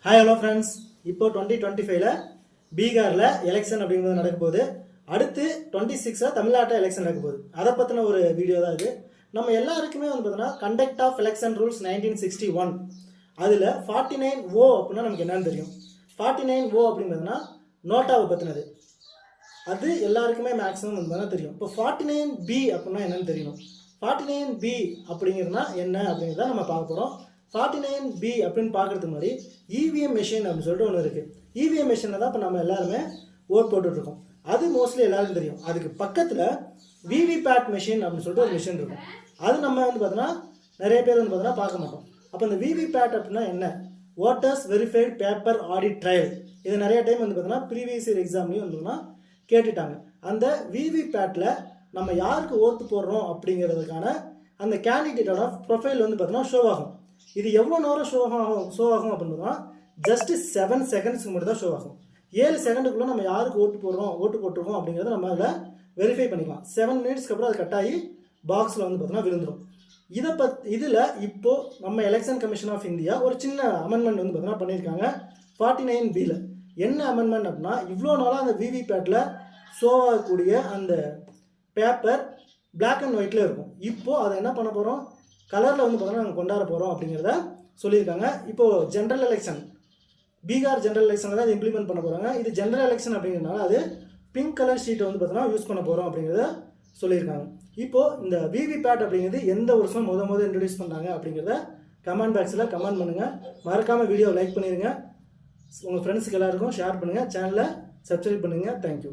Hi hello friends. இப்போ 2025ல் பீகாரில் election அப்படிங்கிறது நடக்க போகுது. அடுத்து 26 தமிழ்நாட்டில் எலெக்ஷன் நடக்க போகுது. அதை பற்றின ஒரு வீடியோ தான் இது. நம்ம எல்லாருக்குமே வந்து பார்த்தோன்னா கண்டக்ட் ஆஃப் எலெக்ஷன் ரூல்ஸ் 1961 அதில் 49O அப்படின்னா நமக்கு என்னன்னு தெரியும். 49O அப்படிங்கிறதுனா நோட்டாவை பற்றினது. அது எல்லாருக்குமே மேக்ஸிமம் வந்து தெரியும். இப்போ 49B அப்படின்னா என்னன்னு தெரியணும். 49B அப்படிங்கிறதுனா என்ன அப்படிங்கிறத நம்ம பார்க்க போகிறோம். 49B அப்படின்னு பார்க்குறதுக்கு முன்னாடி இவிஎம் மெஷின் அப்படின்னு சொல்லிட்டு ஒன்று இருக்குது. இவிஎம் மெஷினில் தான் இப்போ நம்ம எல்லாருமே ஓட் போட்டுட்ருக்கோம். அது மோஸ்ட்லி எல்லாருக்கும் தெரியும். அதுக்கு பக்கத்தில் விவிபேட் மெஷின் அப்படின்னு சொல்லிட்டு ஒரு மிஷின் இருக்கும். அது நம்ம வந்து பார்த்தோன்னா நிறைய பேர் வந்து பார்த்தோன்னா பார்க்க மாட்டோம். அப்போ இந்த விவிபேட் அப்படின்னா என்ன? Voters verified paper audit trail. இது நிறைய டைம் வந்து பார்த்தோன்னா ப்ரீவியஸ் இயர் எக்ஸாம்லேயும் வந்து கேட்டுட்டாங்க. அந்த விவிபேட்டில் நம்ம யாருக்கு ஓட்டு போடுறோம் அப்படிங்கிறதுக்கான அந்த கேண்டிடேட்டோட ப்ரொஃபைல் வந்து பார்த்தோன்னா ஷோ ஆகும். இது எவ்வளோ நேரம் ஷோ ஆகும் அப்படின்னா ஜஸ்ட் 7 செகண்ட்ஸ்க்கு மட்டும் தான் ஷோ ஆகும். 7 செகண்டுக்குள்ளே நம்ம யாருக்கு ஓட்டு போட்டிருக்கோம் அப்படிங்கிறத நம்ம அதில் வெரிஃபை பண்ணிக்கலாம். 7 மினிட்ஸ்க்கு அப்புறம் அது கட்டாயி பாக்ஸில் வந்து பார்த்தோன்னா விழுந்துடும். இதில் இப்போது நம்ம எலெக்ஷன் கமிஷன் ஆஃப் இந்தியா ஒரு சின்ன அமெண்ட்மெண்ட் வந்து பார்த்தோன்னா பண்ணியிருக்காங்க 49Bயில். என்ன அமெண்ட்மெண்ட் அப்படின்னா, இவ்வளோ நாளாக அந்த விவிபேட்டில் ஷோ ஆகக்கூடிய அந்த பேப்பர் பிளாக் அண்ட் ஒயிட்டில் இருக்கும். இப்போது அதை என்ன பண்ண போகிறோம், கலரில் வந்து பார்த்தோன்னா நாங்கள் கொண்டாட போகிறோம் அப்படிங்கிறத சொல்லியிருக்காங்க. இப்போது ஜென்ரல் எலெக்ஷன், பீகார் ஜென்ரல் எலெக்ஷனில் தான் இம்ப்ளிமெண்ட் பண்ண போகிறாங்க. இது ஜென்ரல் எலெக்ஷன் அப்படிங்கிறதுனால அது பிங்க் கலர் ஷீட்டை வந்து பார்த்தோன்னா யூஸ் பண்ண போகிறோம் அப்படிங்கிறத சொல்லியிருக்காங்க. இப்போது இந்த விவிபேட் அப்படிங்கிறது எந்த வருஷம் முதல் இன்ட்ரடியூஸ் பண்ணாங்க அப்படிங்கிறத கமெண்ட் பாக்ஸில் கமெண்ட் பண்ணுங்கள். மறக்காமல் வீடியோ லைக் பண்ணிடுங்க. உங்கள் ஃப்ரெண்ட்ஸுக்கு எல்லாருக்கும் ஷேர் பண்ணுங்கள். சேனலை சப்ஸ்கிரைப் பண்ணுங்கள். தேங்க்யூ.